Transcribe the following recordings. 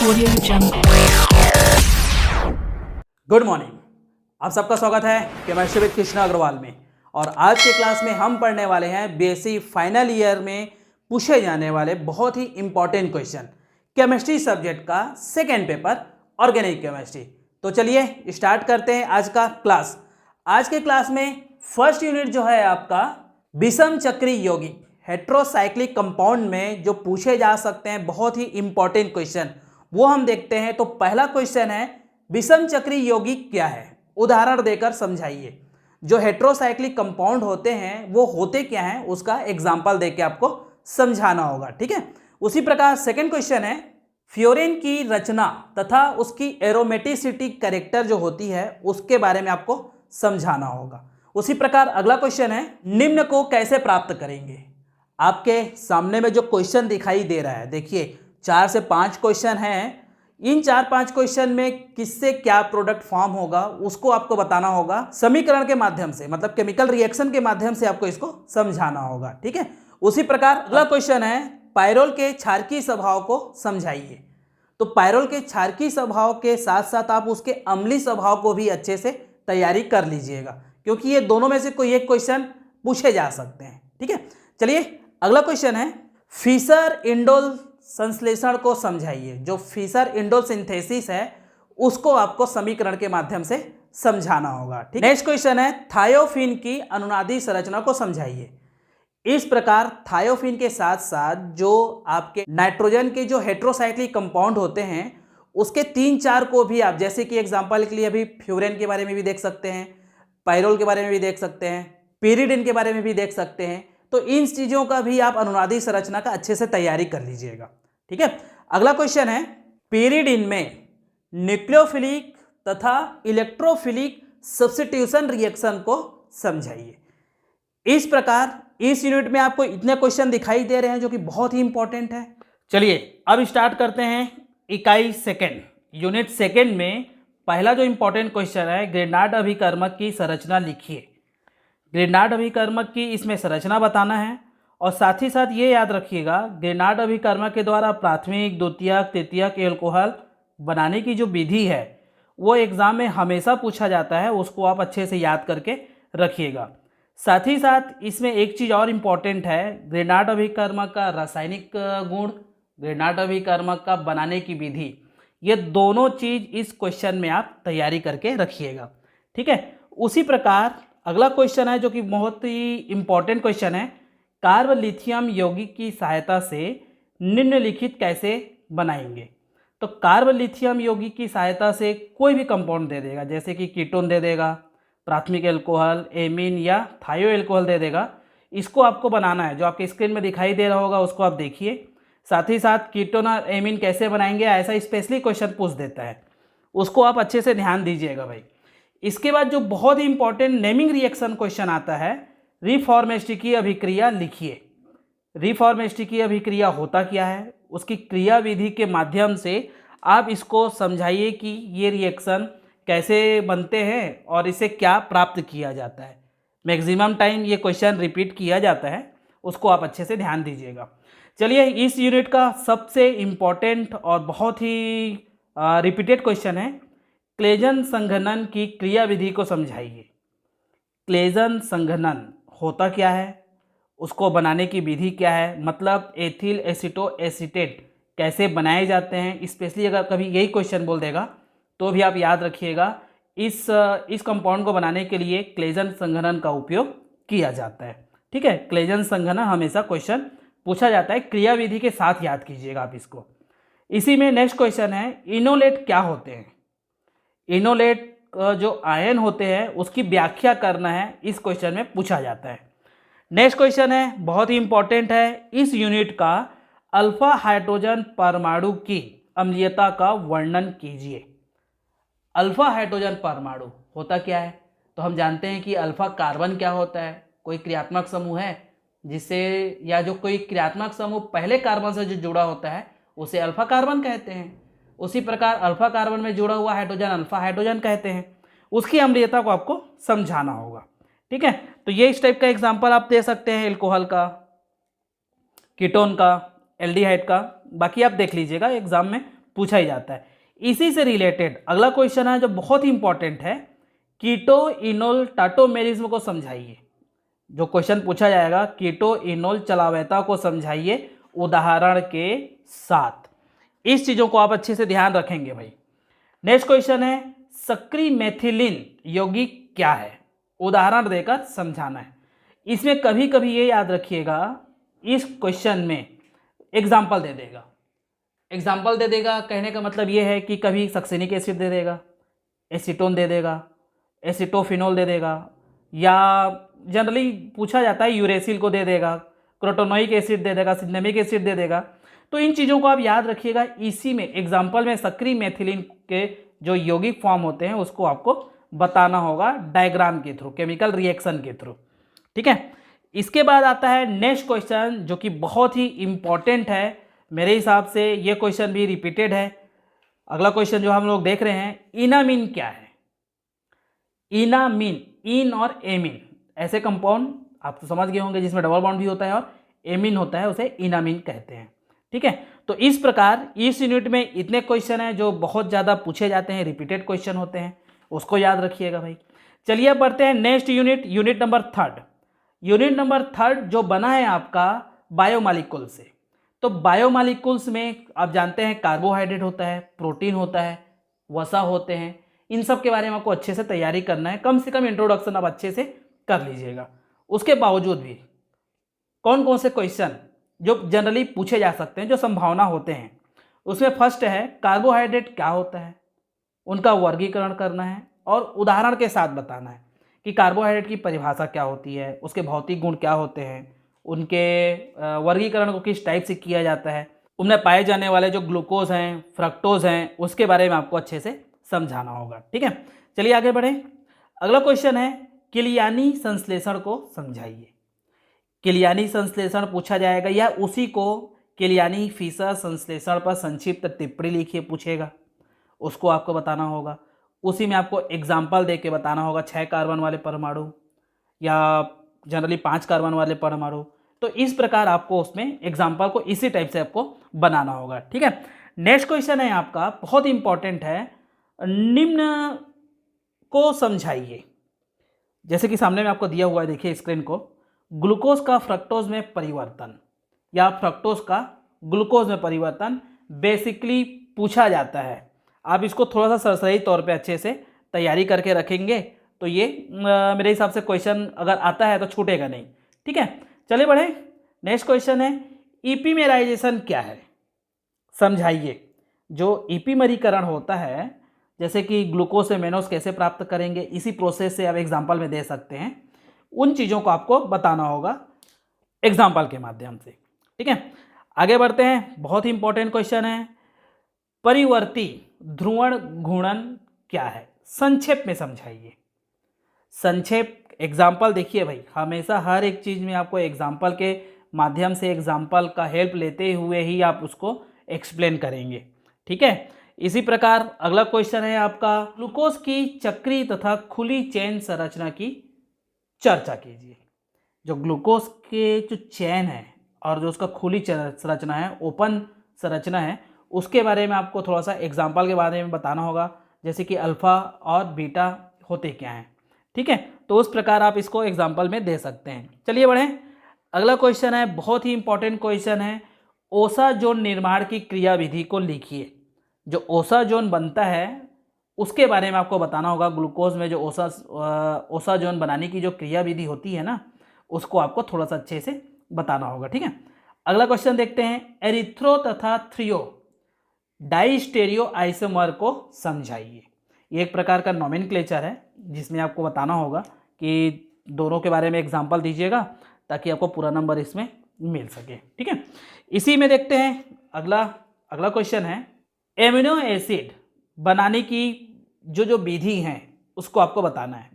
Audio Jungle. Good morning, आप सबका स्वागत है केमिस्ट्री विद कृष्णा अग्रवाल में। और आज के क्लास में हम पढ़ने वाले हैं बीएससी फाइनल ईयर में पूछे जाने वाले बहुत ही इंपॉर्टेंट क्वेश्चन केमिस्ट्री सब्जेक्ट का सेकेंड पेपर ऑर्गेनिक केमिस्ट्री। तो चलिए स्टार्ट करते हैं आज का क्लास। आज के क्लास में फर्स्ट यूनिट जो है आपका विषम चक्री यौगिक हेट्रोसाइक्लिक कंपाउंड में जो पूछे जा सकते हैं बहुत ही इंपॉर्टेंट क्वेश्चन वो हम देखते हैं। तो पहला क्वेश्चन है विषम चक्री यौगिक क्या है, उदाहरण देकर समझाइए। जो हेट्रोसाइक्लिक कंपाउंड होते हैं वो होते क्या हैं उसका एग्जाम्पल देके आपको समझाना होगा, ठीक है। उसी प्रकार सेकंड क्वेश्चन है फ्लोरीन की रचना तथा उसकी एरोमेटिसिटी कैरेक्टर जो होती है उसके बारे में आपको समझाना होगा। उसी प्रकार अगला क्वेश्चन है निम्न को कैसे प्राप्त करेंगे। आपके सामने में जो क्वेश्चन दिखाई दे रहा है, देखिए 4 से 5 क्वेश्चन हैं। इन 4-5 क्वेश्चन में किससे क्या प्रोडक्ट फॉर्म होगा उसको आपको बताना होगा समीकरण के माध्यम से, मतलब केमिकल रिएक्शन के माध्यम से आपको इसको समझाना होगा, ठीक है। उसी प्रकार अगला क्वेश्चन है पायरोल के क्षारकीय स्वभाव को समझाइए। तो पायरोल के क्षारकीय स्वभाव के साथ साथ आप उसके अम्लीय स्वभाव को भी अच्छे से तैयारी कर लीजिएगा, क्योंकि ये दोनों में से कोई एक क्वेश्चन पूछे जा सकते हैं, ठीक है। चलिए अगला क्वेश्चन है फिशर इंडोल संश्लेषण को समझाइए। जो फिशर इंडोल सिंथेसिस है उसको आपको समीकरण के माध्यम से समझाना होगा, ठीक। नेक्स्ट क्वेश्चन है थायोफिन की अनुनादी संरचना को समझाइए। इस प्रकार थायोफिन के साथ साथ जो आपके नाइट्रोजन के जो हेट्रोसाइक्लिक कंपाउंड होते हैं उसके 3-4 को भी आप, जैसे कि एग्जांपल के लिए अभी फ्यूरेन के बारे में भी देख सकते हैं, पायरोल के बारे में भी देख सकते हैं, पेरिडिन के बारे में भी देख सकते हैं। तो इन चीज़ों का भी आप अनुनादी संरचना का अच्छे से तैयारी कर लीजिएगा, ठीक है। अगला क्वेश्चन है पेरिडिन में न्यूक्लियोफिलिक तथा इलेक्ट्रोफिलिक सब्स्टिट्यूशन रिएक्शन को समझाइए। इस प्रकार इस यूनिट में आपको इतने क्वेश्चन दिखाई दे रहे हैं जो कि बहुत ही इंपॉर्टेंट है। चलिए अब स्टार्ट करते हैं इकाई सेकेंड, यूनिट सेकेंड में पहला जो इंपॉर्टेंट क्वेश्चन है ग्रेनाड अभिकर्मक की संरचना लिखिए। ग्रेनाड अभिकर्मक की इसमें संरचना बताना है और साथ ही साथ ये याद रखिएगा ग्रेनाड अभिकर्मक के द्वारा प्राथमिक, द्वितीयक, तृतीयक एल्कोहल बनाने की जो विधि है वो एग्जाम में हमेशा पूछा जाता है, उसको आप अच्छे से याद करके रखिएगा। साथ ही साथ इसमें एक चीज़ और इम्पॉर्टेंट है, ग्रेनाड अभिकर्मक का रासायनिक गुण, ग्रेनाड अभिकर्मक का बनाने की विधि, ये दोनों चीज़ इस क्वेश्चन में आप तैयारी करके रखिएगा, ठीक है। उसी प्रकार अगला क्वेश्चन है जो कि बहुत ही इंपॉर्टेंट क्वेश्चन है कार्ब लिथियम यौगिक की सहायता से निम्नलिखित कैसे बनाएंगे। तो कार्ब लिथियम यौगिक की सहायता से कोई भी कंपाउंड दे देगा, जैसे कि कीटोन दे देगा, प्राथमिक एल्कोहल, एमीन या थायो एल्कोहल दे देगा। इसको आपको बनाना है, जो आपके स्क्रीन में दिखाई दे रहा होगा उसको आप देखिए। साथ ही साथ कीटोन और एमीन कैसे बनाएंगे ऐसा स्पेशली क्वेश्चन पूछ देता है, उसको आप अच्छे से ध्यान दीजिएगा भाई। इसके बाद जो बहुत ही इंपॉर्टेंट नेमिंग रिएक्शन क्वेश्चन आता है रिफॉर्मेस्टिकी अभिक्रिया लिखिए। रिफॉर्मेस्टिकी अभिक्रिया होता क्या है, उसकी क्रिया विधि के माध्यम से आप इसको समझाइए कि ये रिएक्शन कैसे बनते हैं और इसे क्या प्राप्त किया जाता है। मैक्सिमम टाइम ये क्वेश्चन रिपीट किया जाता है, उसको आप अच्छे से ध्यान दीजिएगा। चलिए इस यूनिट का सबसे इम्पॉर्टेंट और बहुत ही रिपीटेड क्वेश्चन है क्लेजन संघनन की क्रिया विधि को समझाइए। क्लेजन संघनन होता क्या है, उसको बनाने की विधि क्या है, मतलब एथिल एसिटोएसीटेट कैसे बनाए जाते हैं। स्पेशली अगर कभी यही क्वेश्चन बोल देगा तो भी आप याद रखिएगा इस कंपाउंड को बनाने के लिए क्लेजन संघनन का उपयोग किया जाता है, ठीक है। क्लेजन संघनन हमेशा क्वेश्चन पूछा जाता है, क्रिया विधि के साथ याद कीजिएगा आप इसको। इसी में नेक्स्ट क्वेश्चन है इनोलेट क्या होते हैं। इनोलेट जो आयन होते हैं उसकी व्याख्या करना है, इस क्वेश्चन में पूछा जाता है। नेक्स्ट क्वेश्चन है बहुत ही इंपॉर्टेंट है इस यूनिट का अल्फा हाइड्रोजन परमाणु की अम्लीयता का वर्णन कीजिए। अल्फा हाइड्रोजन परमाणु होता क्या है, तो हम जानते हैं कि अल्फा कार्बन क्या होता है, कोई क्रियात्मक समूह है जिससे, या जो कोई क्रियात्मक समूह पहले कार्बन से जो जुड़ा होता है उसे अल्फा कार्बन कहते हैं। उसी प्रकार अल्फा कार्बन में जुड़ा हुआ हाइड्रोजन अल्फा हाइड्रोजन कहते हैं। उसकी अम्लीयता को आपको समझाना होगा, ठीक है। तो ये इस टाइप का एग्जांपल आप दे सकते हैं एल्कोहल का, कीटोन का, एल्डिहाइड का, बाकी आप देख लीजिएगा एग्जाम में पूछा ही जाता है। इसी से रिलेटेड अगला क्वेश्चन है जो बहुत ही इंपॉर्टेंट है, कीटो इनोल टाटोमेरिज्म को समझाइए। जो क्वेश्चन पूछा जाएगा, कीटो इनोल चलावयता को समझाइए उदाहरण के साथ। इस चीजों को आप अच्छे से ध्यान रखेंगे भाई। नेक्स्ट क्वेश्चन है, सक्रिय मेथिलीन यौगिक क्या है, उदाहरण देकर समझाना है। इसमें कभी कभी ये याद रखिएगा, इस क्वेश्चन में एग्जाम्पल दे देगा। एग्जाम्पल दे देगा कहने का मतलब ये है कि कभी सक्सेनिक एसिड दे देगा, एसीटोन दे देगा, एसिटोफिनोल दे देगा, या जनरली पूछा जाता है यूरेसिल को दे देगा, क्रोटोनोइक एसिड दे देगा, सिनेमिक एसिड दे देगा। तो इन चीज़ों को आप याद रखिएगा। इसी में एग्जाम्पल में सक्रिय मेथिलीन के जो यौगिक फॉर्म होते हैं उसको आपको बताना होगा डायग्राम के थ्रू, केमिकल रिएक्शन के थ्रू। ठीक है। इसके बाद आता है नेक्स्ट क्वेश्चन जो कि बहुत ही इंपॉर्टेंट है मेरे हिसाब से। ये क्वेश्चन भी रिपीटेड है। अगला क्वेश्चन जो हम लोग देख रहे हैं, इनामीन क्या है। इनामीन, इन और एमीन ऐसे कंपाउंड आप तो समझ गए होंगे जिसमें डबल बॉन्ड भी होता है और एमीन होता है, उसे इनामीन कहते हैं। ठीक है। तो इस प्रकार इस यूनिट में इतने क्वेश्चन हैं जो बहुत ज़्यादा पूछे जाते हैं, रिपीटेड क्वेश्चन होते हैं, उसको याद रखिएगा भाई। चलिए अब बढ़ते हैं next unit, unit number 3। Unit number 3 जो बना है आपका बायोमॉलिक्यूल से। तो बायोमॉलिक्यूल्स में आप जानते हैं कार्बोहाइड्रेट होता है, प्रोटीन होता है, वसा होते हैं। इन सब के बारे में आपको अच्छे से तैयारी करना है, कम से कम इंट्रोडक्शन आप अच्छे से कर लीजिएगा। उसके बावजूद भी कौन कौन से क्वेश्चन जो जनरली पूछे जा सकते हैं, जो संभावना होते हैं, उसमें फर्स्ट है कार्बोहाइड्रेट क्या होता है, उनका वर्गीकरण करना है और उदाहरण के साथ बताना है कि कार्बोहाइड्रेट की परिभाषा क्या होती है, उसके भौतिक गुण क्या होते हैं, उनके वर्गीकरण को किस टाइप से किया जाता है, उनमें पाए जाने वाले जो ग्लूकोज हैं, फ्रक्टोज हैं, उसके बारे में आपको अच्छे से समझाना होगा। ठीक है। चलिए आगे बढ़ें। अगला क्वेश्चन है किलियानी संश्लेषण को समझाइए। किलियानी संश्लेषण पूछा जाएगा या उसी को किलियानी फिशर संश्लेषण पर संक्षिप्त टिप्पणी लिखिए पूछेगा, उसको आपको बताना होगा। उसी में आपको एग्जाम्पल दे के बताना होगा 6 कार्बन वाले परमाणु या जनरली 5 कार्बन वाले परमाणु। तो इस प्रकार आपको उसमें एग्जाम्पल को इसी टाइप से आपको बनाना होगा। ठीक है। नेक्स्ट क्वेश्चन है आपका बहुत इंपॉर्टेंट है, निम्न को समझाइए। जैसे कि सामने में आपको दिया हुआ है, देखिए स्क्रीन को, ग्लूकोज का फ्रक्टोज में परिवर्तन या फ्रक्टोज का ग्लूकोज में परिवर्तन बेसिकली पूछा जाता है। आप इसको थोड़ा सा सरसरी तौर पे अच्छे से तैयारी करके रखेंगे तो ये मेरे हिसाब से क्वेश्चन अगर आता है तो छूटेगा नहीं। ठीक है। चलिए बढ़े। नेक्स्ट क्वेश्चन है ईपीमेराइजेशन क्या है, समझाइए। जो ईपीमेरीकरण होता है, जैसे कि ग्लूकोज से मेनोज कैसे प्राप्त करेंगे, इसी प्रोसेस से आप एग्जाम्पल में दे सकते हैं। उन चीज़ों को आपको बताना होगा एग्जाम्पल के माध्यम से। ठीक है। आगे बढ़ते हैं। बहुत ही इंपॉर्टेंट क्वेश्चन है, परिवर्ती ध्रुवण घूर्णन क्या है, संक्षेप में समझाइए। संक्षेप एग्जाम्पल देखिए भाई, हमेशा हर एक चीज़ में आपको एग्जाम्पल के माध्यम से, एग्जाम्पल का हेल्प लेते हुए ही आप उसको एक्सप्लेन करेंगे। ठीक है। इसी प्रकार अगला क्वेश्चन है आपका, ग्लूकोज की चक्रीय तथा खुली चेन संरचना की चर्चा कीजिए। जो ग्लूकोज के जो चेन है और जो उसका खुली संरचना है, ओपन संरचना है, उसके बारे में आपको थोड़ा सा एग्जाम्पल के बारे में बताना होगा, जैसे कि अल्फ़ा और बीटा होते क्या हैं। ठीक है। तो उस प्रकार आप इसको एग्जाम्पल में दे सकते हैं। चलिए बढ़ें। अगला क्वेश्चन है बहुत ही इंपॉर्टेंट क्वेश्चन है, ओसाजोन निर्माण की क्रियाविधि को लिखिए। जो ओसाजोन बनता है उसके बारे में आपको बताना होगा। ग्लूकोज में जो ओसाजोन बनाने की जो क्रियाविधि होती है ना, उसको आपको थोड़ा सा अच्छे से बताना होगा। ठीक है। अगला क्वेश्चन देखते हैं, एरिथ्रो तथा थ्रियो डाइस्टेरियो आइसोमर को समझाइए। ये एक प्रकार का नोमेनक्लेचर है जिसमें आपको बताना होगा कि दोनों के बारे में एग्जाम्पल दीजिएगा ताकि आपको पूरा नंबर इसमें मिल सके। ठीक है। इसी में देखते हैं अगला क्वेश्चन है, एमिनो एसिड बनाने की जो विधि हैं उसको आपको बताना है।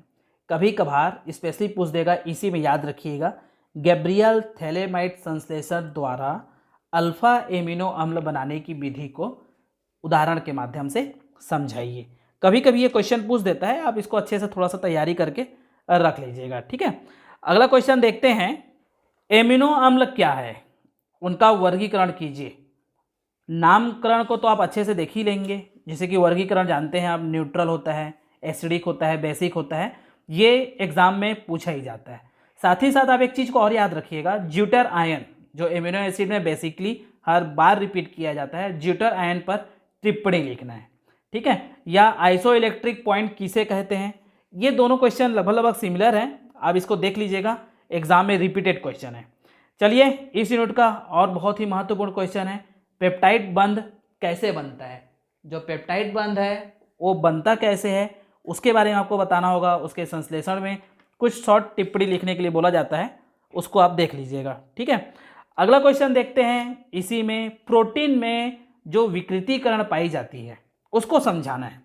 कभी कभार स्पेशली पूछ देगा, इसी में याद रखिएगा, गैब्रियल थैलेमाइड संश्लेषण द्वारा अल्फा एमिनो अम्ल बनाने की विधि को उदाहरण के माध्यम से समझाइए। कभी कभी ये क्वेश्चन पूछ देता है, आप इसको अच्छे से थोड़ा सा तैयारी करके रख लीजिएगा। ठीक है। अगला क्वेश्चन देखते हैं, एमिनो अम्ल क्या है, उनका वर्गीकरण कीजिए। नामकरण को तो आप अच्छे से देख ही लेंगे, जैसे कि वर्गीकरण जानते हैं आप, न्यूट्रल होता है, एसिडिक होता है, बेसिक होता है, ये एग्जाम में पूछा ही जाता है। साथ ही साथ आप एक चीज़ को और याद रखिएगा, ज्यूटर आयन जो एमिनो एसिड में बेसिकली हर बार रिपीट किया जाता है, ज्यूटर आयन पर टिप्पणी लिखना है, ठीक है। या आइसोइलेक्ट्रिक पॉइंट किसे कहते हैं, ये दोनों क्वेश्चन लगभग सिमिलर हैं, आप इसको देख लीजिएगा, एग्जाम में रिपीटेड क्वेश्चन है। चलिए इस यूनिट का और बहुत ही महत्वपूर्ण क्वेश्चन है, पेप्टाइड बंध कैसे बनता है। जो पेप्टाइड बंध है वो बनता कैसे है उसके बारे में आपको बताना होगा, उसके संश्लेषण में कुछ शॉर्ट टिप्पणी लिखने के लिए बोला जाता है, उसको आप देख लीजिएगा, ठीक है। अगला क्वेश्चन देखते हैं, इसी में प्रोटीन में जो विकृतीकरण पाई जाती है उसको समझाना है।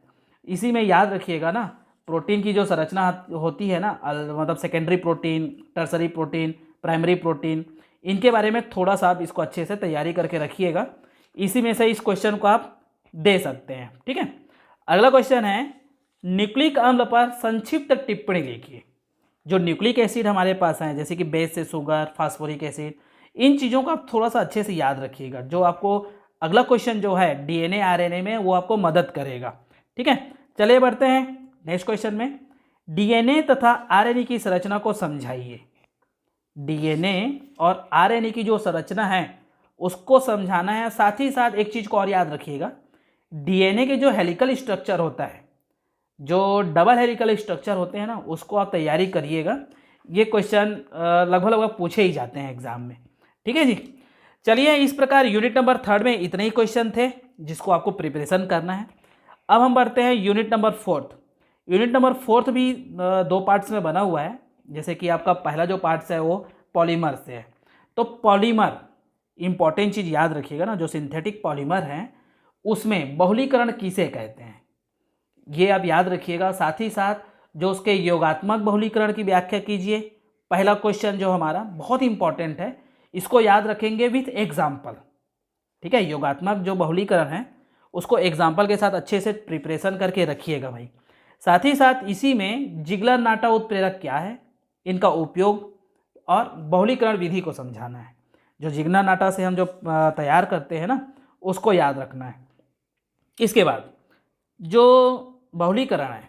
इसी में याद रखिएगा ना, प्रोटीन की जो संरचना होती है ना, मतलब secondary protein, tertiary protein, primary protein, इनके बारे में थोड़ा सा आप इसको अच्छे से तैयारी करके रखिएगा, इसी में से इस क्वेश्चन को आप दे सकते हैं, ठीक है। अगला क्वेश्चन है, न्यूक्लिक अम्ल पर संक्षिप्त टिप्पणी लिखिए। जो न्यूक्लिक एसिड हमारे पास हैं, जैसे कि बेस से शुगर, फास्फोरिक एसिड, इन चीज़ों को आप थोड़ा सा अच्छे से याद रखिएगा, जो आपको अगला क्वेश्चन जो है डीएनए आरएनए में वो आपको मदद करेगा, ठीक है। चलिए बढ़ते हैं नेक्स्ट क्वेश्चन में, डीएनए तथा आरएनए की संरचना को समझाइए। डीएनए और आरएनए की जो संरचना है उसको समझाना है। साथ ही साथ एक चीज़ को और याद रखिएगा, डीएनए के जो हेलिकल स्ट्रक्चर होता है, जो डबल हेलिकल स्ट्रक्चर होते हैं ना, उसको आप तैयारी करिएगा, ये क्वेश्चन लगभग पूछे ही जाते हैं एग्जाम में, ठीक है जी। चलिए इस प्रकार यूनिट नंबर 3 में इतने ही क्वेश्चन थे जिसको आपको प्रिपरेशन करना है। अब हम बढ़ते हैं यूनिट नंबर 4। यूनिट नंबर 4 भी 2 पार्ट्स में बना हुआ है, जैसे कि आपका पहला जो पार्ट्स है वो पॉलीमर से है। तो पॉलीमर इंपॉर्टेंट चीज़ याद रखिएगा ना, जो सिंथेटिक पॉलीमर हैं उसमें बहुलीकरण किसे कहते हैं, ये आप याद रखिएगा। साथ ही साथ जो उसके योगात्मक बहुलीकरण की व्याख्या कीजिए। पहला क्वेश्चन जो हमारा बहुत इंपॉर्टेंट है, इसको याद रखेंगे विथ एग्जाम्पल, ठीक है। योगात्मक जो बहुलीकरण है उसको एग्जाम्पल के साथ अच्छे से प्रिपरेशन करके रखिएगा भाई। साथ ही साथ इसी में जिगलर नाटा उत्प्रेरक क्या है, इनका उपयोग और बहुलीकरण विधि को समझाना है। जो जिगलर नाटा से हम जो तैयार करते हैं ना, उसको याद रखना है। इसके बाद जो बहुलीकरण है,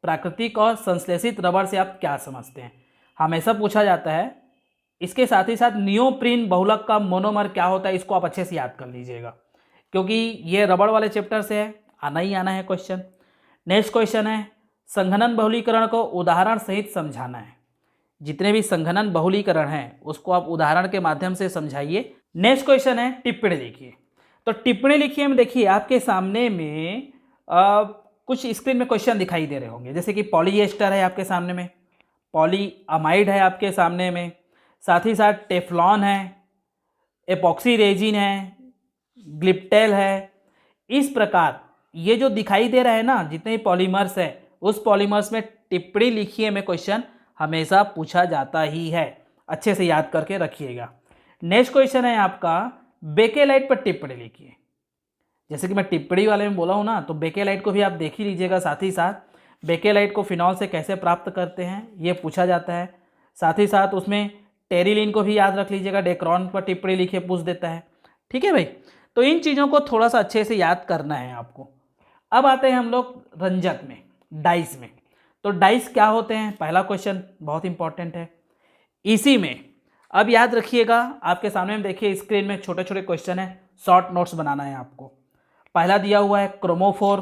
प्राकृतिक और संश्लेषित रबर से आप क्या समझते हैं, हमेशा पूछा जाता है। इसके साथ ही साथ नियोप्रीन बहुलक का मोनोमर क्या होता है, इसको आप अच्छे से याद कर लीजिएगा, क्योंकि ये रबड़ वाले चैप्टर से है, आना ही आना है क्वेश्चन। नेक्स्ट क्वेश्चन है, संघनन बहुलीकरण को उदाहरण सहित समझाना है। जितने भी संघनन बहुलीकरण हैं उसको आप उदाहरण के माध्यम से समझाइए। नेक्स्ट क्वेश्चन है, टिप्पणी लिखिए। तो टिप्पणी लिखिए में देखिए आपके सामने में कुछ स्क्रीन में क्वेश्चन दिखाई दे रहे होंगे, जैसे कि पॉलीएस्टर है आपके सामने में, पॉलीअमाइड है आपके सामने में, साथ ही साथ टेफ्लॉन है, एपॉक्सी रेजिन है, ग्लिप्टेल है। इस प्रकार ये जो दिखाई दे रहा है ना, जितने पॉलीमर्स है, उस पॉलीमर्स में टिप्पणी लिखिए में क्वेश्चन हमेशा पूछा जाता ही है, अच्छे से याद करके रखिएगा। नेक्स्ट क्वेश्चन है आपका, बेकेलाइट पर टिप्पणी लिखिए। जैसे कि मैं टिप्पणी वाले में बोला हूँ ना, तो बेकेलाइट को भी आप देख ही लीजिएगा। साथ ही साथ बेकेलाइट को फिनॉल से कैसे प्राप्त करते हैं ये पूछा जाता है। साथ ही साथ उसमें टेरिलिन को भी याद रख लीजिएगा, डेक्रॉन पर टिप्पणी लिखिए पूछ देता है, ठीक है भाई। तो इन चीज़ों को थोड़ा सा अच्छे से याद करना है आपको। अब आते हैं हम लोग रंजक में, डाइस में। तो डाइस क्या होते हैं, पहला क्वेश्चन बहुत इंपॉर्टेंट है। इसी में अब याद रखिएगा, आपके सामने में देखिए स्क्रीन में छोटे छोटे क्वेश्चन है, शॉर्ट नोट्स बनाना है आपको। पहला दिया हुआ है क्रोमोफोर,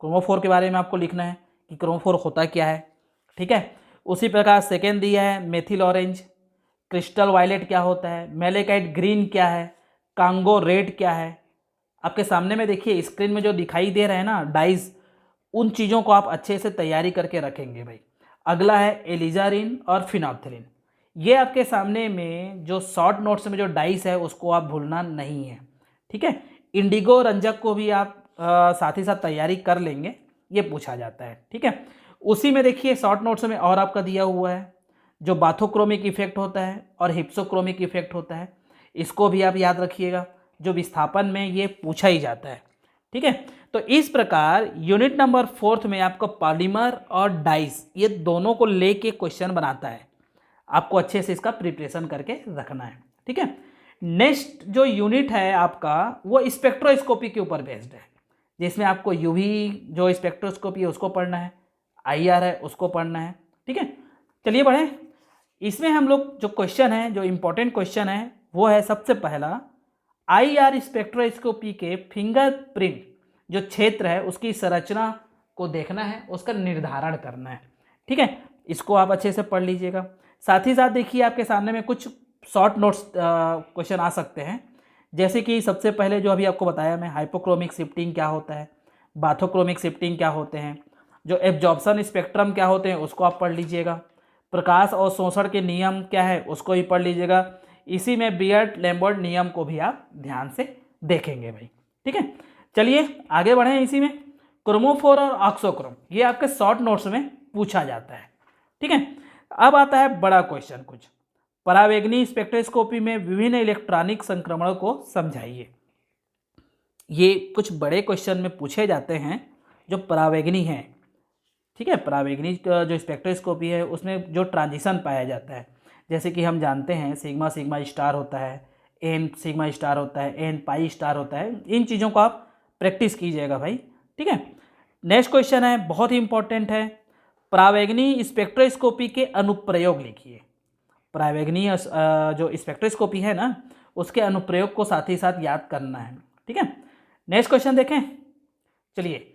क्रोमोफोर के बारे में आपको लिखना है कि क्रोमोफोर होता क्या है, ठीक है। उसी प्रकार सेकेंड दिया है मेथिल ऑरेंज, क्रिस्टल वायलेट क्या होता है, मेलेकाइट ग्रीन क्या है, कांगो रेड क्या है। आपके सामने में देखिए स्क्रीन में जो दिखाई दे रहे हैं ना डाइस, उन चीज़ों को आप अच्छे से तैयारी करके रखेंगे भाई। अगला है एलिजारिन और फिनोल्फ्थालीन। ये आपके सामने में जो शॉर्ट नोट्स में जो डाइस है उसको आप भूलना नहीं है, ठीक है। इंडिगो रंजक को भी आप साथ ही साथ तैयारी कर लेंगे, ये पूछा जाता है, ठीक है। उसी में देखिए शॉर्ट नोट्स में और आपका दिया हुआ है जो बाथोक्रोमिक इफेक्ट होता है और हिप्सोक्रोमिक इफेक्ट होता है, इसको भी आप याद रखिएगा, जो विस्थापन में ये पूछा ही जाता है, ठीक है। तो इस प्रकार यूनिट नंबर 4 में आपका पॉलीमर और डाइस ये दोनों को लेके क्वेश्चन बनाता है, आपको अच्छे से इसका प्रिपरेशन करके रखना है, ठीक है। नेक्स्ट जो यूनिट है आपका वो स्पेक्ट्रोस्कोपी के ऊपर बेस्ड है, जिसमें आपको यूवी जो स्पेक्ट्रोस्कोपी है उसको पढ़ना है, आईआर है उसको पढ़ना है। ठीक है, चलिए बढ़ें। इसमें हम लोग जो क्वेश्चन है, जो इम्पोर्टेंट क्वेश्चन है वो है सबसे पहला, आईआर स्पेक्ट्रोस्कोपी के फिंगरप्रिंट जो क्षेत्र है उसकी संरचना को देखना है, उसका निर्धारण करना है। ठीक है, इसको आप अच्छे से पढ़ लीजिएगा। साथ ही साथ देखिए आपके सामने में कुछ शॉर्ट नोट्स क्वेश्चन आ सकते हैं, जैसे कि सबसे पहले जो अभी आपको बताया मैं, हाइपोक्रोमिक शिफ्टिंग क्या होता है, बाथोक्रोमिक शिफ्टिंग क्या होते हैं, जो एब्जॉर्प्शन स्पेक्ट्रम क्या होते हैं उसको आप पढ़ लीजिएगा, प्रकाश और शोषण के नियम क्या है उसको भी पढ़ लीजिएगा। इसी में बियर्ड लैम्बर्ट नियम को भी आप ध्यान से देखेंगे भाई। ठीक है, चलिए आगे बढ़ें। इसी में क्रोमोफोर और ऑक्सोक्रोम ये आपके शॉर्ट नोट्स में पूछा जाता है। ठीक है, अब आता है बड़ा क्वेश्चन कुछ, परावैंगनी स्पेक्ट्रोस्कोपी में विभिन्न इलेक्ट्रॉनिक संक्रमणों को समझाइए। ये कुछ बड़े क्वेश्चन में पूछे जाते हैं जो परावैंगनी हैं। ठीक है, परावैंगनी जो स्पेक्ट्रोस्कोपी है उसमें जो ट्रांजिशन पाया जाता है, जैसे कि हम जानते हैं सिग्मा सिग्मा स्टार होता है, एन सिग्मा स्टार होता है, एन पाई स्टार होता है। इन चीज़ों को आप प्रैक्टिस कीजिएगा भाई। ठीक है, नेक्स्ट क्वेश्चन है बहुत ही इंपॉर्टेंट है, परावैंगनी स्पेक्ट्रोस्कोपी के अनुप्रयोग लिखिए। परावैंगनी जो स्पेक्ट्रोस्कोपी है ना उसके अनुप्रयोग को साथ ही साथ याद करना है। ठीक है, नेक्स्ट क्वेश्चन देखें। चलिए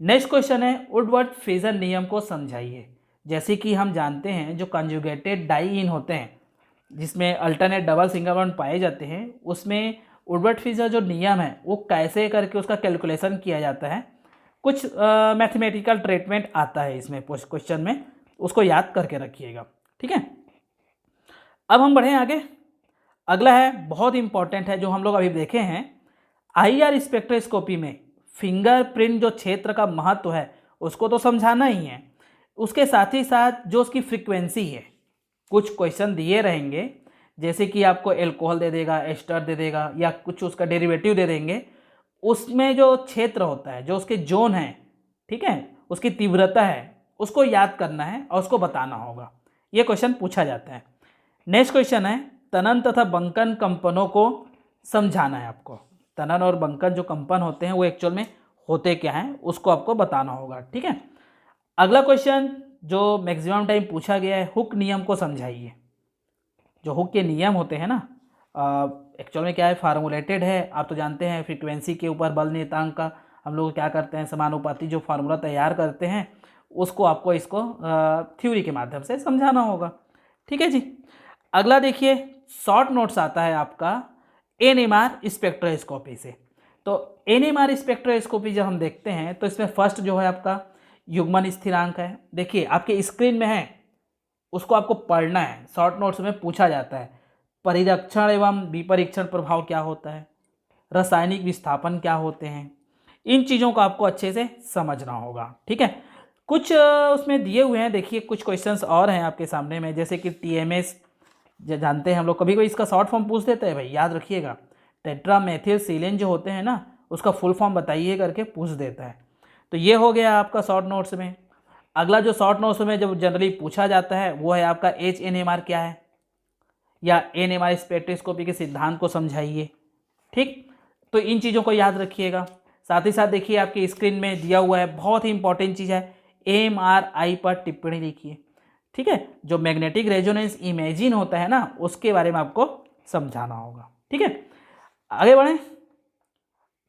नेक्स्ट क्वेश्चन है, वुडवर्ड फिजन नियम को समझाइए। जैसे कि हम जानते हैं जो कंजुगेटेड डाई इन होते हैं जिसमें अल्टरनेट डबल सिंगल बॉन्ड पाए जाते हैं, उसमें वुडवर्ड फिजन जो नियम है वो कैसे करके उसका कैलकुलेशन किया जाता है, कुछ मैथमेटिकल ट्रीटमेंट आता है इसमें क्वेश्चन में, उसको याद करके रखिएगा। ठीक है, अब हम बढ़ें आगे। अगला है बहुत इंपॉर्टेंट है जो हम लोग अभी देखे हैं, आईआर स्पेक्ट्रोस्कोपी में फिंगरप्रिंट जो क्षेत्र का महत्व है उसको तो समझाना ही है, उसके साथ ही साथ जो उसकी फ्रीक्वेंसी है, कुछ क्वेश्चन दिए रहेंगे जैसे कि आपको एल्कोहल दे देगा, एस्टर दे देगा या कुछ उसका डेरिवेटिव दे देंगे, उसमें जो क्षेत्र होता है, जो उसके जोन है, ठीक है, उसकी तीव्रता है, उसको याद करना है और उसको बताना होगा। ये क्वेश्चन पूछा जाता है। नेक्स्ट क्वेश्चन है, तनन तथा बंकन कंपनों को समझाना है आपको। तनन और बंकन जो कंपन होते हैं वो एक्चुअल में होते क्या हैं उसको आपको बताना होगा। ठीक है, अगला क्वेश्चन जो मैक्सिमम टाइम पूछा गया है, हुक नियम को समझाइए। जो हुक के नियम होते हैं ना एक्चुअल में क्या है, फार्मूलेटेड है, आप तो जानते हैं फ्रीक्वेंसी के ऊपर बल नियतांक का हम लोग क्या करते हैं, समानुपाती जो फार्मूला तैयार करते हैं उसको आपको इसको थ्योरी के माध्यम से समझाना होगा। ठीक है जी, अगला देखिए शॉर्ट नोट्स आता है आपका एनएमआर स्पेक्ट्रोस्कोपी से। तो एनएमआर स्पेक्ट्रोस्कोपी जब हम देखते हैं तो इसमें फर्स्ट जो है आपका युग्मन स्थिरांक है। देखिए आपके स्क्रीन में है, उसको आपको पढ़ना है, शॉर्ट नोट्स में पूछा जाता है। परिरक्षण एवं विपरीक्षण प्रभाव क्या होता है, रासायनिक विस्थापन क्या होते हैं, इन चीज़ों को आपको अच्छे से समझना होगा। ठीक है, कुछ उसमें दिए हुए हैं, देखिए कुछ क्वेश्चंस और हैं आपके सामने में, जैसे कि टीएमएस जानते हैं हम लोग, कभी कभी इसका शॉर्ट फॉर्म पूछ देते हैं भाई, याद रखिएगा। टेट्रामेथिलसिलेन जो होते हैं ना उसका फुल फॉर्म बताइए करके पूछ देता है। तो ये हो गया आपका शॉर्ट नोट्स में। अगला जो शॉर्ट नोट्स में जब जनरली पूछा जाता है वो है आपका एचएनएमआर क्या है, या एनएमआर स्पेक्ट्रोस्कोपी के सिद्धांत को समझाइए। ठीक, तो इन चीज़ों को याद रखिएगा। साथ ही साथ देखिए आपकी स्क्रीन में दिया हुआ है, बहुत ही इंपॉर्टेंट चीज़ है, एमआरआई पर टिप्पणी लिखिए। ठीक है, जो मैग्नेटिक रेजोनेंस इमेजिन होता है ना उसके बारे में आपको समझाना होगा। ठीक है, आगे बढ़ें।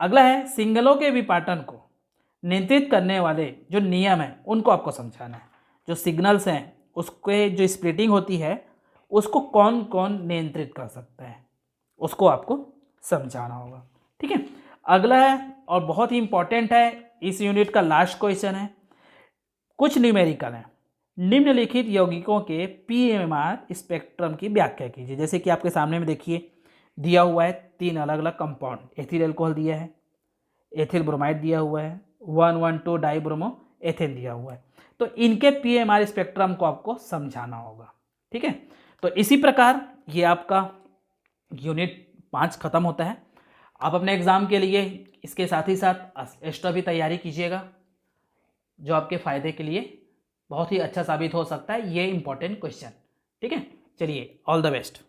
अगला है सिग्नलों के विपाटन को नियंत्रित करने वाले जो नियम हैं उनको आपको समझाना है। जो सिग्नल्स हैं उसके जो स्प्लिटिंग होती है उसको कौन कौन नियंत्रित कर सकता है उसको आपको समझाना होगा। ठीक है, अगला है और बहुत ही इंपॉर्टेंट है, इस यूनिट का लास्ट क्वेश्चन है, कुछ न्यूमेरिकल हैं। निम्नलिखित यौगिकों के पीएमआर स्पेक्ट्रम की व्याख्या कीजिए। जैसे कि आपके सामने में देखिए दिया हुआ है 3 अलग अलग कंपाउंड, एथिल अल्कोहल दिया है, एथिल ब्रोमाइड दिया हुआ है, 1,1,2 डाइब्रोमो एथेन दिया हुआ है। तो इनके पीएमआर स्पेक्ट्रम को आपको समझाना होगा। ठीक है, तो इसी प्रकार ये आपका यूनिट 5 खत्म होता है। आप अपने एग्जाम के लिए इसके साथ ही साथ एक्स्ट्रा भी तैयारी कीजिएगा, जो आपके फायदे के लिए बहुत ही अच्छा साबित हो सकता है ये इंपॉर्टेंट क्वेश्चन। ठीक है, चलिए ऑल द बेस्ट।